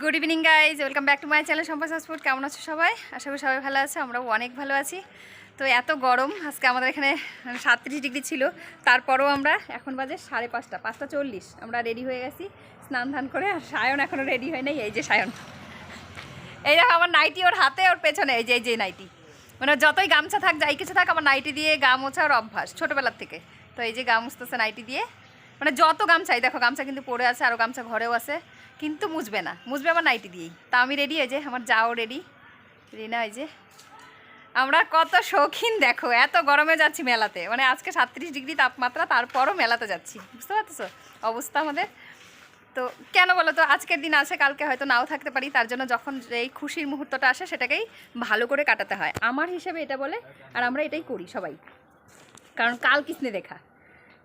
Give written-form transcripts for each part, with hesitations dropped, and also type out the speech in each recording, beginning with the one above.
Good evening guys, welcome back to my channel Sampa sport. কেমন আছো সবাই? আশা করি সবাই ভালো আছে, আমরাও অনেক ভালো আছি। তো এত গরম আজকে আমাদের এখানে 37 ডিগ্রি ছিল, তারপরেও আমরা এখন বাজে 5:30, 5:40 আমরা রেডি হয়ে গেছি স্নান ধান করে। আর সায়ন এখনও রেডি হয় নাই। এই যে সায়ন, এই দেখো আমার নাইটি ওর হাতে, ওর পেছনে এই যে নাইটি। মানে যতই গামছা থাক যাই কিছু থাক, আমার নাইটি দিয়ে গা মোছা ওর অভ্যাস ছোটোবেলার থেকে। তো এই যে গা মুছতেছে নাইটি দিয়ে, মানে যত গামছাই দেখো, গামছা কিন্তু পড়ে আছে, আরও গামছা ঘরেও আছে, কিন্তু মুছবে না, মুছবে আমার নাইটি দিয়েই। তা আমি রেডি, এই যে আমার যাও রেডি, রিনা। এই যে আমরা কত শৌখিন দেখো, এত গরমে যাচ্ছি মেলাতে, মানে আজকে 37 ডিগ্রি তাপমাত্রা, তারপরও মেলাতে যাচ্ছি, বুঝতে পারছো অবস্থা আমাদের। তো কেন বলো তো, আজকের দিন আছে, কালকে হয়তো নাও থাকতে পারি, তার জন্য যখন এই খুশির মুহূর্তটা আসে সেটাকেই ভালো করে কাটাতে হয়, আমার হিসেবে এটা বলে। আর আমরা এটাই করি সবাই, কারণ কাল কিসনে দেখা,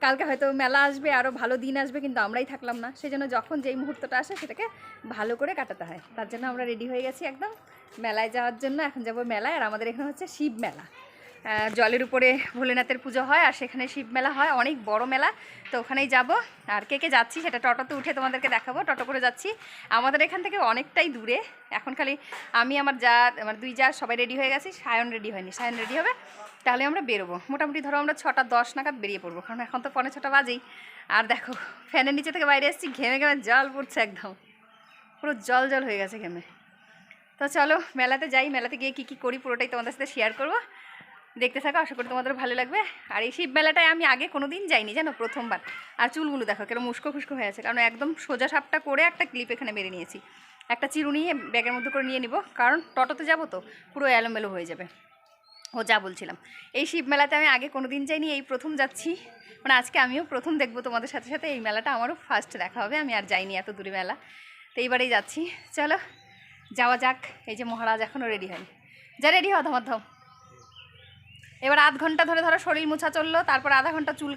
কালকে হয়তো মেলা আসবে, আরও ভালো দিন আসবে, কিন্তু আমরাই থাকলাম না। সেই জন্য যখন যেই মুহূর্তটা আসে সেটাকে ভালো করে কাটাতে হয়, তার জন্য আমরা রেডি হয়ে গেছি একদম মেলায় যাওয়ার জন্য। এখন যাবো মেলায়, আর আমাদের এখানে হচ্ছে শিব মেলা। জলের উপরে ভোলেনাথের পুজো হয়, আর সেখানে শিব মেলা হয়, অনেক বড় মেলা। তো ওখানেই যাব। আর কে কে যাচ্ছি সেটা টোটোতে উঠে তোমাদেরকে দেখাবো। টোটো করে যাচ্ছি, আমাদের এখান থেকে অনেকটাই দূরে। এখন খালি আমি, আমার দুই যা সবাই রেডি হয়ে গেছি, সায়ন রেডি হয়নি, সায়ন রেডি হবে, তাহলে আমরা বেরোবো। মোটামুটি ধরো আমরা 6:10 নাগাদ বেরিয়ে পড়বো, কারণ এখন তো 6:45 বাজেই। আর দেখো ফ্যানের নিচে থেকে বাইরে এসেছি, ঘেমে ঘেমে জল পড়ছে, একদম পুরো জল জল হয়ে গেছে ঘেমে। তো চলো মেলাতে যাই, মেলাতে গিয়ে কী কী করি পুরোটাই তোমাদের সাথে শেয়ার করবো, দেখতে থাকো, আশা করি তোমাদের ভালো লাগবে। আর এই শিব মেলাটায় আমি আগে কোনো দিন যাইনি জানো, প্রথমবার। আর চুলগুলো দেখো কেরম উস্কো খুস্কো হয়ে আছে, কারণ একদম সোজা সাপটা করে একটা ক্লিপ এখানে মেরে নিয়েছি। একটা চিরু নিয়ে ব্যাগের মধ্যে করে নিয়ে নিব, কারণ টোটোতে যাবো তো পুরো এলোমেলো হয়ে যাবে। ও যা বলছিলাম, এই শিব মেলাতে আমি আগে কোনো দিন যাইনি, এই প্রথম যাচ্ছি। মানে আজকে আমিও প্রথম দেখবো তোমাদের সাথে সাথে, এই মেলাটা আমারও ফার্স্ট দেখা হবে, আমি আর যাইনি এত দূরে মেলা, তো এইবারেই যাচ্ছি। চলো যাওয়া যাক। এই যে মহারাজ এখনও রেডি হয়নি, যা রেডি হও ধমার ধম। এবার আধ ঘন্টা ধরে ধরো শরীর মোছা চললো, তারপর আধা ঘন্টা চুল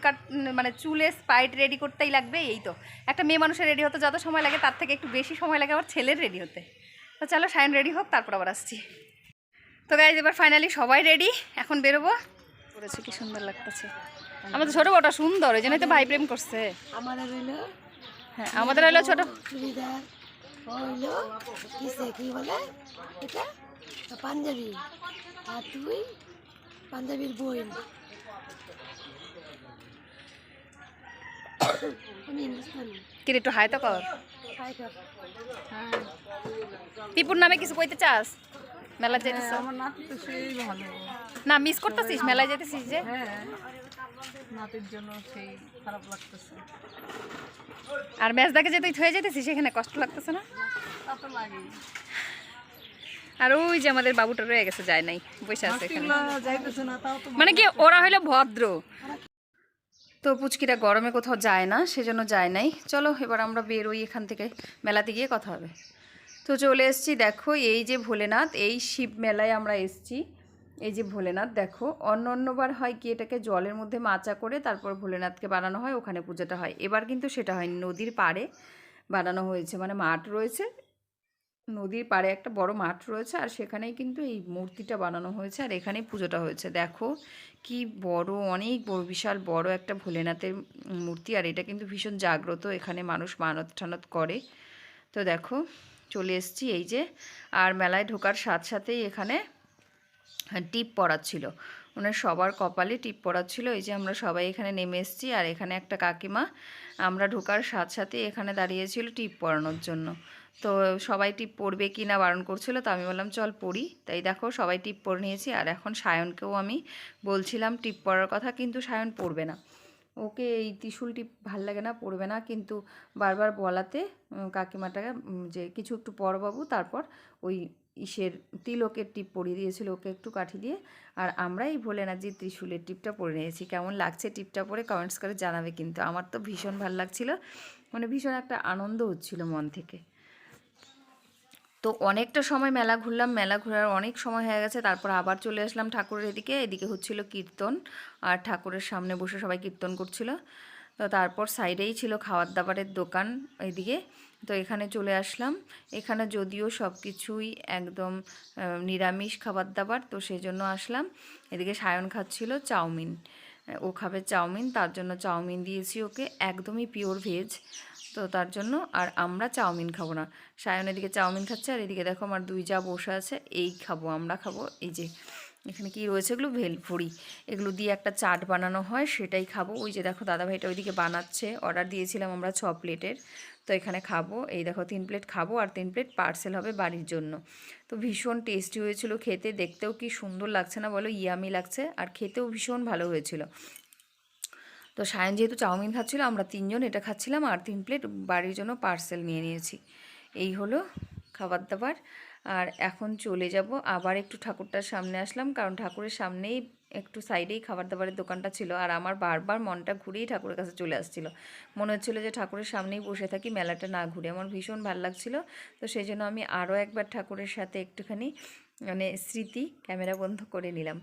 মানে চুলে স্পাইট রেডি করতেই লাগবে। এই তো একটা মেয়ে মানুষের রেডি হতে যত সময় লাগে, তার থেকে একটু বেশি সময় লাগে আমার ছেলের রেডি হতে। তো চলো সায়ন রেডি হোক, তারপর আবার আসছি। তো গাইজ এবার ফাইনালি সবাই রেডি, এখন বেরোবো। করেছে কি সুন্দর লাগতেছে, আমাদের ছোটো বউটা সুন্দর, ওই জন্যই তো ভাই প্রেম করছে। আমাদের হইলো, হ্যাঁ আমাদের হইলো ছোটো চুড়িদার হইলো, কিসে কি বলে এটা, পাঞ্জাবি। আর তুই পাঞ্জাবির বই। আমি হিন্দুস্তানি। কিরে একটু হাই তো কর। হাই কর। হ্যাঁ টিপুর নামে কিছু কইতে চাস? মেলা যেতেছ? আমার নাতি তো সেই ভালো। না মিস করতেছিস, মেলায় যেতেছিস যে? হ্যাঁ নাতির জন্য সেই খারাপ লাগতেছে। আর মেজদাকে যে তুই থয়ে যেতেছিস সেখানে কষ্ট লাগতেছে না? তা তো লাগেই। আর ওই যে আমাদের বাবুটা রয়ে গেছে, যায় নাই, বসে আছে এখানে। যাইতেছে না, তাও তো মানে কি ওরা হইলো ভদ্র, তো পুচকিটা গরমে কোথাও যায় না, সেজন্য যায় নাই। চলো এবার আমরা বেরোই এখান থেকে, মেলাতে গিয়ে কথা হবে। তো চলে এসেছি, দেখো এই যে ভোলেনাথ, এই শিব মেলায় আমরা এসেছি। এই যে ভোলেনাথ দেখো, অন্যবার হয় কি এটাকে জলের মধ্যে মাচা করে তারপর ভোলেনাথকে বানানো হয়, ওখানে পুজোটা হয়। এবার কিন্তু সেটা হয়নি, নদীর পাড়ে বানানো হয়েছে, মানে মাঠ রয়েছে, নদীর পাড়ে একটা বড় মাঠ রয়েছে, আর সেখানেই কিন্তু এই মূর্তিটা বানানো হয়েছে, আর এখানেই পুজোটা হয়েছে। দেখো কি বড়, অনেক বড়, বিশাল বড় একটা ভোলেনাথের মূর্তি, আর এটা কিন্তু ভীষণ জাগ্রত, এখানে মানুষ মানত ঠানত করে। তো দেখো চলে এসেছি এই যে। আর মেলায় ঢোকার সাথে সাথেই এখানে টিপ পড়াচ্ছিল, ওনার সবার কপালে টিপ পড়াচ্ছিল। এই যে আমরা সবাই এখানে নেমে এসেছি, আর এখানে একটা কাকিমা আমরা ঢোকার সাথে সাথে এখানে দাঁড়িয়েছিল টিপ পরানোর জন্য। তো সবাই টিপ পরবে কি না বারণ করছিল, তো আমি বললাম চল পড়ি। তাই দেখো সবাই টিপ পরে নিয়েছি, আর এখন সায়নকেও আমি বলছিলাম টিপ পরার কথা, কিন্তু সায়ন পরবে না, ওকে এই ত্রিশূল টিপ ভাল লাগে না, পরবে না। কিন্তু বারবার বলাতে কাকিমাটাকে যে কিছু একটু পর বাবু, তারপর ওই ইসের তিলকের টিপ পরিয়ে দিয়েছিল ওকে একটু কাঠি দিয়ে। আর আমরা এই ভোলেনাথজির ত্রিশূলের টিপটা পরে নিয়েছি। কেমন লাগছে টিপটা পরে কমেন্টস করে জানাবে কিন্তু, আমার তো ভীষণ ভালো লাগছিল, মানে ভীষণ একটা আনন্দ হচ্ছিল মন থেকে। তো অনেকটা সময় মেলা ঘুরলাম, মেলা ঘোরার অনেক সময় হয়ে গেছে, তারপর আবার চলে আসলাম ঠাকুরের এদিকে। এদিকে হচ্ছিল কীর্তন, আর ঠাকুরের সামনে বসে সবাই কীর্তন করছিল। তো তারপর সাইডেই ছিল খাবার দাবারের দোকান এইদিকে, তো এখানে চলে আসলাম। এখানে যদিও সব কিছুই একদম নিরামিষ খাবার দাবার, তো সেই জন্য আসলাম। এদিকে সায়ন খাচ্ছিল চাউমিন, ও খাবে চাউমিন, তার জন্য চাউমিন দিয়েছি ওকে, একদমই পিওর ভেজ। তো তার জন্য আর আমরা চাউমিন খাবো না। সায়ন এদিকে চাউমিন খাচ্ছে আর এদিকে দেখো আমার দুই যা বসে আছে, এই খাবো, আমরা খাবো এই যে এখানে কি রয়েছে এগুলো ভেলপুরি, এগুলো দিয়ে একটা চাট বানানো হয়, সেটাই খাবো। ওই যে দেখো দাদাভাইটা ওইদিকে বানাচ্ছে, অর্ডার দিয়েছিলাম আমরা 6 প্লেটের, তো এখানে খাবো। এই দেখো 3 প্লেট খাবো আর 3 প্লেট পার্সেল হবে বাড়ির জন্য। তো ভীষণ টেস্টি হয়েছিল খেতে, দেখতেও কি সুন্দর লাগছে না বলো, ইয়ামি লাগছে, আর খেতেও ভীষণ ভালো হয়েছিল। তো সায়ন যেহেতু চাউমিন খাচ্ছিল, আমরা 3 জন এটা খাচ্ছিলাম আর 3 প্লেট বাড়ির জন্য পার্সেল নিয়ে নিয়েছি। এই হলো খাবার দাবার। আর এখন চলে যাব আবার একটু ঠাকুরটার সামনে আসলাম, কারণ ঠাকুরের সামনেই একটু সাইডেই খাবার দাবারের দোকানটা ছিল, আর আমার বারবার মনটা ঘুরেই ঠাকুরের কাছে চলে আসছিল। মনে হচ্ছিলো যে ঠাকুরের সামনেই বসে থাকি, মেলাটা না ঘুরে। আমার ভীষণ ভালো লাগছিলো। তো সেই জন্য আমি আরও একবার ঠাকুরের সাথে একটুখানি মানে স্মৃতি ক্যামেরা বন্ধ করে নিলাম।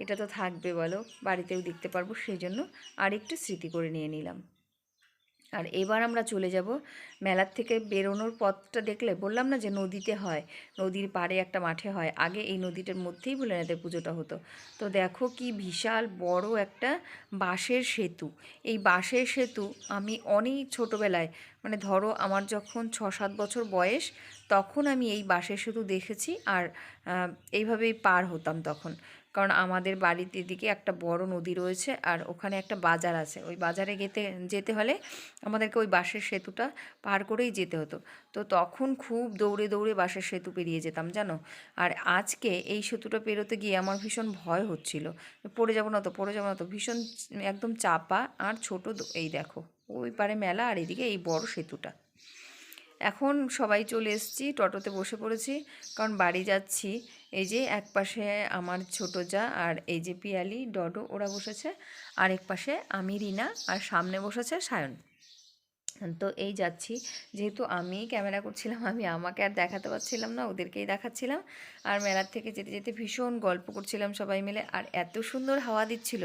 এটা তো থাকবে বলো, বাড়িতেও দেখতে পারবো, সেই জন্য আর একটু স্মৃতি করে নিয়ে নিলাম। আর এবার আমরা চলে যাব মেলার থেকে বেরোনোর পথটা দেখলে বললাম না যে নদীতে হয়, নদীর পাড়ে একটা মাঠে হয়, আগে এই নদীটার মধ্যেই ভোলেনাথের পুজোটা হতো। তো দেখো কি বিশাল বড় একটা বাঁশের সেতু। এই বাঁশের সেতু আমি অনেক ছোটোবেলায়, মানে ধরো আমার যখন 6-7 বছর বয়স, তখন আমি এই বাঁশের সেতু দেখেছি। আর এইভাবেই পার হতাম তখন, কারণ আমাদের বাড়ির দিকে একটা বড় নদী রয়েছে আর ওখানে একটা বাজার আছে। ওই বাজারে যেতে হলে আমাদেরকে ওই বাঁশের সেতুটা পার করেই যেতে হতো। তো তখন খুব দৌড়ে দৌড়ে বাঁশের সেতু পেরিয়ে যেতাম জানো। আর আজকে এই সেতুটা পেরোতে গিয়ে আমার ভীষণ ভয় হচ্ছিল, পড়ে যাবো না তো, পড়ে যাবো না তো, ভীষণ একদম চাপা আর ছোটো। এই দেখো ওই পারে মেলা আর এদিকে এই বড় সেতুটা। এখন সবাই চলে এসেছি, টোটোতে বসে পড়েছি, কারণ বাড়ি যাচ্ছি। এই যে এক পাশে আমার ছোটো যা আর এই যে পিয়ালি ডডো ওরা বসেছে, আর এক পাশে আমি রিনা, আর সামনে বসেছে সায়ন। তো এই যাচ্ছি, যেহেতু আমি ক্যামেরা করছিলাম, আমি আমাকে আর দেখাতে পারছিলাম না, ওদেরকেই দেখাচ্ছিলাম। আর মেলার থেকে যেতে যেতে ভীষণ গল্প করছিলাম সবাই মিলে, আর এত সুন্দর হাওয়া দিচ্ছিল।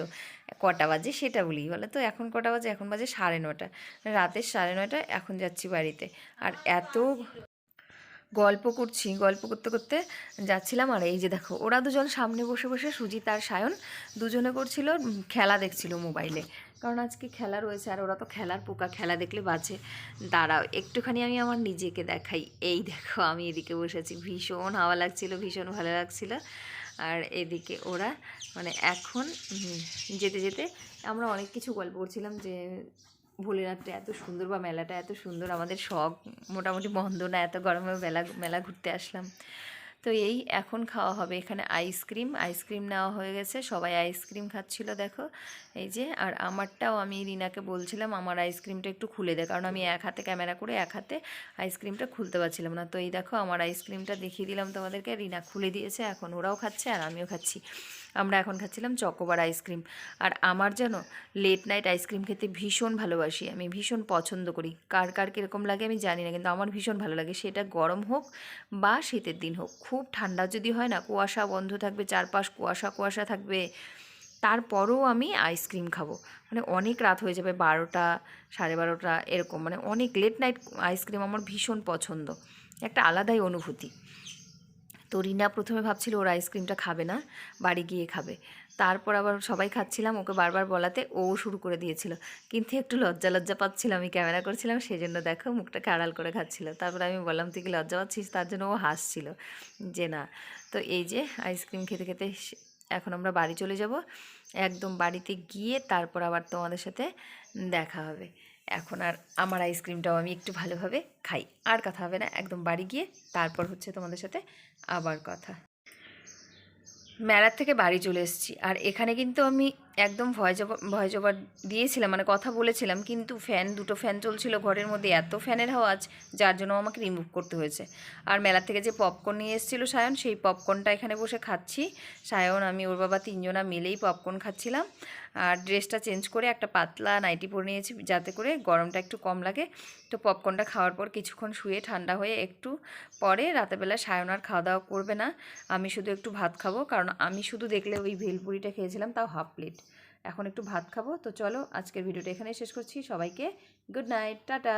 কটা বাজে সেটা বলি বলে তো, এখন কটা বাজে, এখন বাজে 9:30, রাতের 9:30। এখন যাচ্ছি বাড়িতে। আর এত গল্প করছি, গল্প করতে করতে যাচ্ছিলাম। আর এই যে দেখো ওরা দুজন সামনে বসে বসে, সুজিত আর সায়ন দুজনে করছিল খেলা, দেখছিল মোবাইলে, কারণ আজকে খেলা রয়েছে। আর ওরা তো খেলার পোকা, খেলা দেখলে বাঁচে। দাঁড়াও একটুখানি আমি আমার নিজেকে দেখাই। এই দেখো আমি এদিকে বসেছি, ভীষণ হাওয়া লাগছিল, ভীষণ ভালো লাগছিল। আর এদিকে ওরা মানে এখন যেতে যেতে আমরা অনেক কিছু গল্প করছিলাম, যে ভোলেনাথটা এত সুন্দর বা মেলাটা এত সুন্দর, আমাদের শখ মোটামুটি বন্ধ না, এত গরমে মেলা ঘুরতে আসলাম। তো এই এখন খাওয়া হবে এখানে আইসক্রিম নেওয়া হয়ে গেছে, সবাই আইসক্রিম খাচ্ছিল দেখো এই যে। আর আমারটাও আমি রিনাকে বলছিলাম আমার আইসক্রিমটা একটু খুলে দে, কারণ আমি এক হাতে ক্যামেরা করে এক হাতে আইসক্রিমটা খুলতে পারছিলাম না। তো এই দেখো আমার আইসক্রিমটা দেখিয়ে দিলাম তোমাদেরকে, রিনা খুলে দিয়েছে, এখন ওরাও খাচ্ছে আর আমিও খাচ্ছি। আমরা এখন খাচ্ছিলাম চকোবার আইসক্রিম। আর আমার যেন লেট নাইট আইসক্রিম খেতে ভীষণ ভালোবাসি, আমি ভীষণ পছন্দ করি। কার কার কীরকম লাগে আমি জানি না, কিন্তু আমার ভীষণ ভালো লাগে, সেটা গরম হোক বা শীতের দিন হোক। খুব ঠান্ডা যদি হয় না, কুয়াশা বন্ধ থাকবে, চারপাশ কুয়াশা কুয়াশা থাকবে, তারপরেও আমি আইসক্রিম খাবো। মানে অনেক রাত হয়ে যাবে, 12টা 12:30 এরকম, মানে অনেক লেট নাইট আইসক্রিম আমার ভীষণ পছন্দ, একটা আলাদাই অনুভূতি। তো রিনা প্রথমে ভাবছিল ওর আইসক্রিমটা খাবে না, বাড়ি গিয়ে খাবে। তারপর আবার সবাই খাচ্ছিলাম, ওকে বারবার বলাতে ও শুরু করে দিয়েছিল, কিন্তু একটু লজ্জা লজ্জা পাচ্ছিল, আমি ক্যামেরা করছিলাম সেই জন্য দেখো মুখটাকে আড়াল করে খাচ্ছিল। তারপর আমি বললাম তুই কি লজ্জা পাচ্ছিস, তার জন্য ও হাসছিল যে না। তো এই যে আইসক্রিম খেতে খেতে এখন আমরা বাড়ি চলে যাব। একদম বাড়িতে গিয়ে তারপর আবার তোমাদের সাথে দেখা হবে। এখন আর আমার আইসক্রিমটাও আমি একটু ভালোভাবে খাই, আর কথা হবে না, একদম বাড়ি গিয়ে তারপর হচ্ছে তোমাদের সাথে আবার কথা। মেলার থেকে বাড়ি চলে এসেছি, আর এখানে কিন্তু আমি একদম ভয় জবার দিয়েছিলাম, মানে কথা বলেছিলাম, কিন্তু দুটো ফ্যান চলছিল ঘরের মধ্যে, এত ফ্যানের আওয়াজ, যার জন্য আমাকে রিমুভ করতে হয়েছে। আর মেলা থেকে যে পপকর্ন নিয়ে এসেছিলো সায়ন, সেই পপকর্নটা এখানে বসে খাচ্ছি। সায়ন, আমি, ওর বাবা 3 জনা মিলেই পপকর্ন খাচ্ছিলাম। আর ড্রেসটা চেঞ্জ করে একটা পাতলা নাইটি পরে নিয়েছি, যাতে করে গরমটা একটু কম লাগে। তো পপকর্নটা খাওয়ার পর কিছুক্ষণ শুয়ে ঠান্ডা হয়ে একটু পরে রাতেরবেলা সায়ন আর খাওয়া দাওয়া করবে না, আমি শুধু একটু ভাত খাবো, কারণ আমি শুধু দেখলে ওই ভেলপুরিটা খেয়েছিলাম, তাও হাফ প্লেট। এখন একটু ভাত খাবো। তো চলো আজকের ভিডিওটা এখানেই শেষ করছি, সবাইকে গুড নাইট, টাটা।